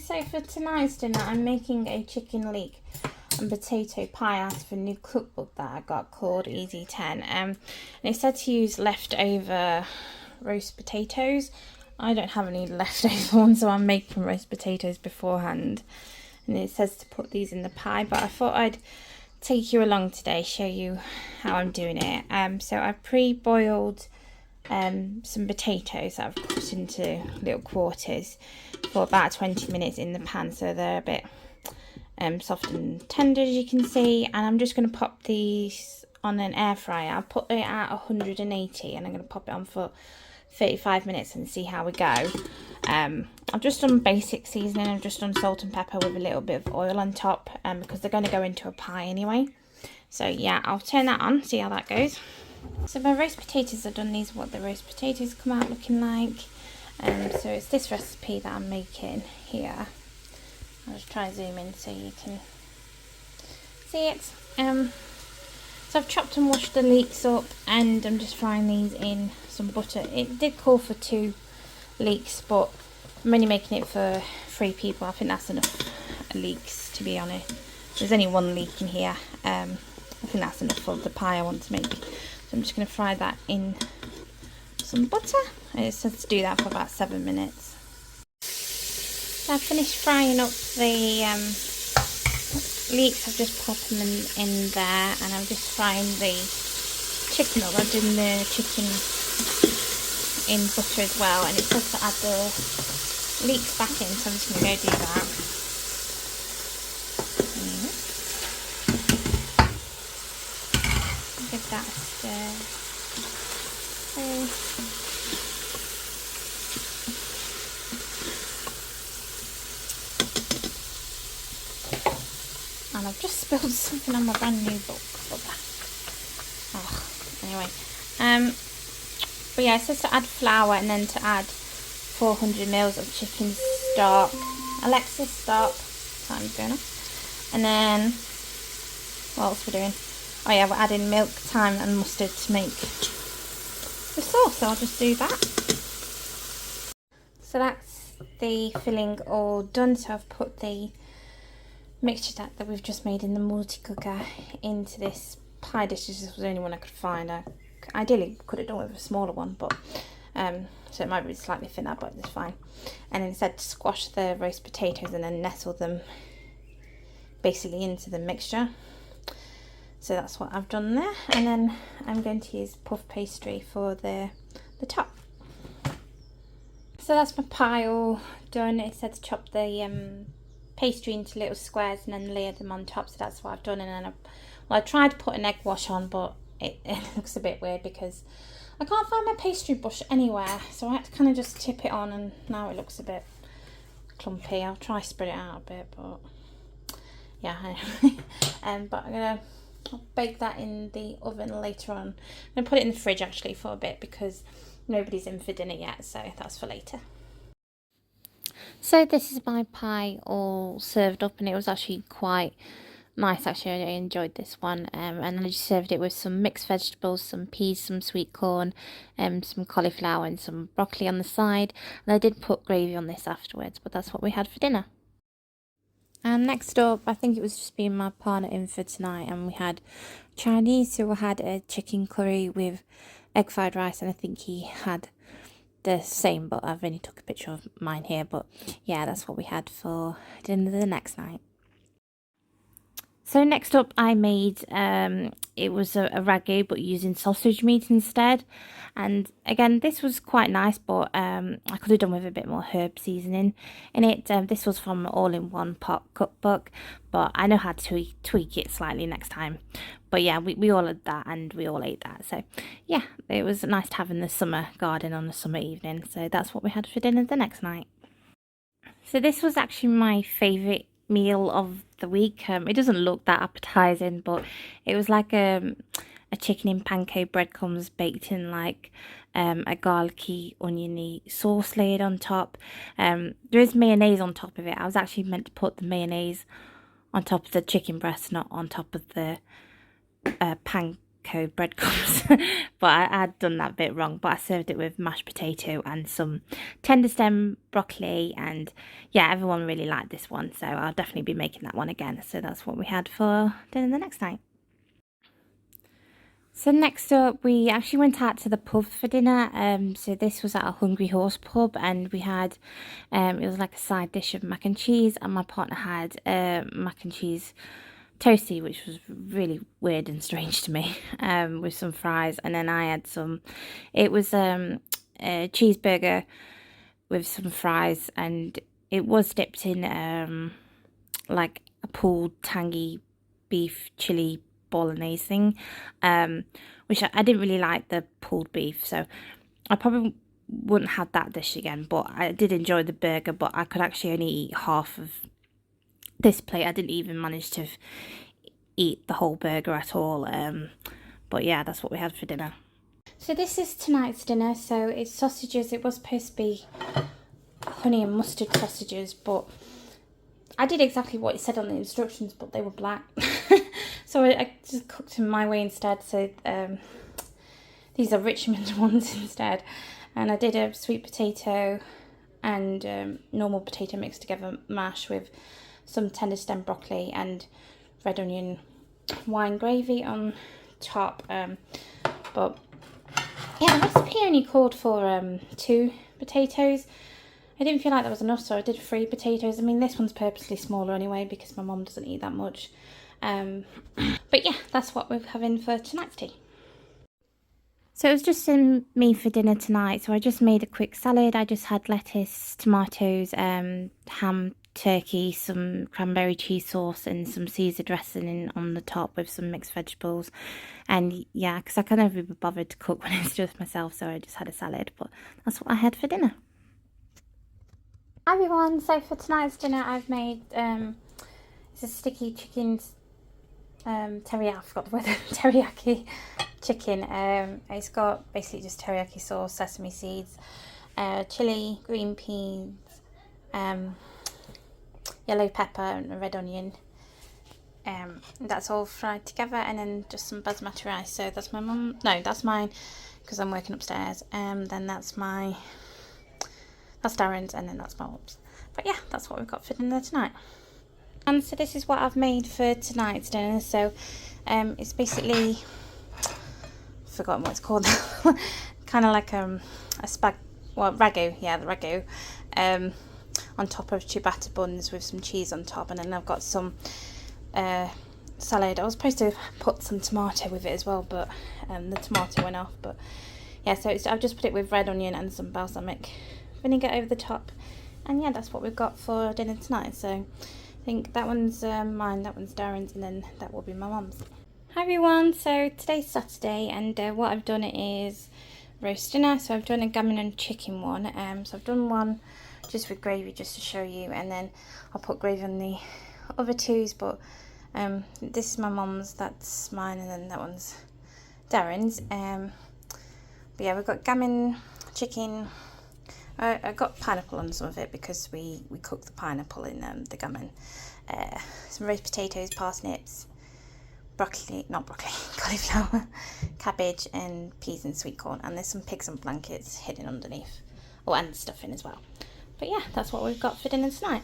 So for tonight's dinner, I'm making a chicken leek and potato pie out of a new cookbook that I got called Easy 10. And it said to use leftover roast potatoes. I don't have any leftover ones, so I'm making roast potatoes beforehand. And it says to put these in the pie, but I thought I'd take you along today, show you how I'm doing it. So I've pre-boiled some potatoes that I've cut into little quarters for about 20 minutes in the pan, so they're a bit soft and tender, as you can see. And I'm just going to pop these on an air fryer. I'll put it at 180 and I'm going to pop it on for 35 minutes and see how we go. I've just done basic seasoning. I've just done salt and pepper with a little bit of oil on top, because they're going to go into a pie anyway. So yeah, I'll turn that on, see how that goes. So my roast potatoes are done. These are what the roast potatoes come out looking like. So it's this recipe that I'm making here. I'll just try and zoom in so you can see it. So I've chopped and washed the leeks up, and I'm just frying these in some butter. It did call for 2 leeks, but I'm only making it for 3 people. I think that's enough leeks, to be honest. There's only 1 leek in here. I think that's enough for the pie I want to make. So I'm just going to fry that in some butter. And it says to do that for about 7 minutes. So I've finished frying up the leeks. I've just popped them in there, and I'm just frying the chicken up. I've done the chicken in butter as well, and it says to add the leeks back in, so I'm just going to go do that. Give that a stir. And I've just spilled something on my brand new book. Anyway, but yeah, it says to add flour and then to add 400 ml of chicken stock. Alexa, stop. Time's going off. And then what else we're doing? Oh yeah, we're adding milk, thyme and mustard to make the sauce, so I'll just do that. So that's the filling all done. So I've put the mixture that we've just made in the multi-cooker into this pie dish. This was the only one I could find. I ideally could have done with a smaller one, but so it might be slightly thinner, but it's fine. And then it said to squash the roast potatoes and then nestle them basically into the mixture. So that's what I've done there, and then I'm going to use puff pastry for the top. So that's my pie all done. It said to chop the pastry into little squares and then layer them on top, so that's what I've done. And then I tried to put an egg wash on, but it looks a bit weird because I can't find my pastry brush anywhere, so I had to kind of just tip it on, and now it looks a bit clumpy. I'll try spread it out a bit, but yeah, anyway. But I'll bake that in the oven later on. I'm going to put it in the fridge actually for a bit because nobody's in for dinner yet, so that's for later. So this is my pie all served up, and it was actually quite nice. Actually, I enjoyed this one, and I just served it with some mixed vegetables, some peas, some sweet corn, some cauliflower and some broccoli on the side. And I did put gravy on this afterwards, but that's what we had for dinner. And next up, I think it was just me and my partner in for tonight, and we had Chinese. So we had a chicken curry with egg fried rice, and I think he had the same, but I've only took a picture of mine here. But yeah, that's what we had for dinner the next night. So next up I made, it was a ragu but using sausage meat instead. And again, this was quite nice, but I could have done with a bit more herb seasoning in it. This was from All-in-One Pot cookbook, but I know how to tweak it slightly next time. But yeah, we all had that and we all ate that. So yeah, it was nice to have in the summer garden on a summer evening. So that's what we had for dinner the next night. So this was actually my favourite meal of the week. It doesn't look that appetizing, but it was like a chicken in panko breadcrumbs baked in like a garlicky oniony sauce layered on top. There is mayonnaise on top of it. I was actually meant to put the mayonnaise on top of the chicken breast, not on top of the panko Necco breadcrumbs, but I had done that bit wrong. But I served it with mashed potato and some tender stem broccoli, and yeah, everyone really liked this one, so I'll definitely be making that one again. So that's what we had for dinner the next night. So next up, we actually went out to the pub for dinner. So this was at a Hungry Horse pub, and we had, it was like a side dish of mac and cheese, and my partner had mac and cheese toasty, which was really weird and strange to me, with some fries, and then I had some, it was a cheeseburger with some fries, and it was dipped in like a pulled tangy beef chili bolognese thing, which I didn't really like the pulled beef, so I probably wouldn't have that dish again. But I did enjoy the burger, but I could actually only eat half of this plate. I didn't even manage to eat the whole burger at all, but yeah, that's what we had for dinner. So this is tonight's dinner. So it's sausages. It was supposed to be honey and mustard sausages, but I did exactly what it said on the instructions, but they were black. So I just cooked them my way instead. So these are Richmond ones instead. And I did a sweet potato and normal potato mixed together mash with some tender stem broccoli and red onion wine gravy on top. But yeah, the recipe only called for 2 potatoes. I didn't feel like that was enough, so I did 3 potatoes. I mean, this one's purposely smaller anyway because my mum doesn't eat that much. But yeah, that's what we're having for tonight's tea. So it was just me for dinner tonight. So I just made a quick salad. I just had lettuce, tomatoes, ham, turkey, some cranberry cheese sauce, and some Caesar dressing on the top with some mixed vegetables. And yeah, because I can't ever be bothered to cook when it's just myself, so I just had a salad. But that's what I had for dinner. Hi everyone, so for tonight's dinner I've made it's a sticky chicken teriyaki, I forgot the word, teriyaki chicken. It's got basically just teriyaki sauce, sesame seeds, chili, green peas, yellow pepper and a red onion. That's all fried together, and then just some basmati rice. So that's my mum, no, that's mine because I'm working upstairs. Then that's Darren's, and then that's my mum's. But yeah, that's what we've got for dinner tonight. And so this is what I've made for tonight's dinner. So it's basically, I've forgotten what it's called, kind of like a ragu, yeah, the ragu, on top of ciabatta buns with some cheese on top, and then I've got some salad. I was supposed to put some tomato with it as well, but the tomato went off. But yeah, so I've just put it with red onion and some balsamic vinegar over the top, and yeah, that's what we've got for dinner tonight. So I think that one's mine, that one's Darren's, and then that will be my mum's. Hi everyone, so today's Saturday, and what I've done is roast dinner. So I've done a gammon and chicken one. So I've done one just with gravy just to show you, and then I'll put gravy on the other twos. But this is my mum's, that's mine, and then that one's Darren's. But yeah, we've got gammon, chicken. I got pineapple on some of it because we cooked the pineapple in the gammon. Some roast potatoes, parsnips, cauliflower, cabbage, and peas and sweet corn. And there's some pigs and blankets hidden underneath. Oh, and stuffing as well. But yeah, that's what we've got for dinner tonight.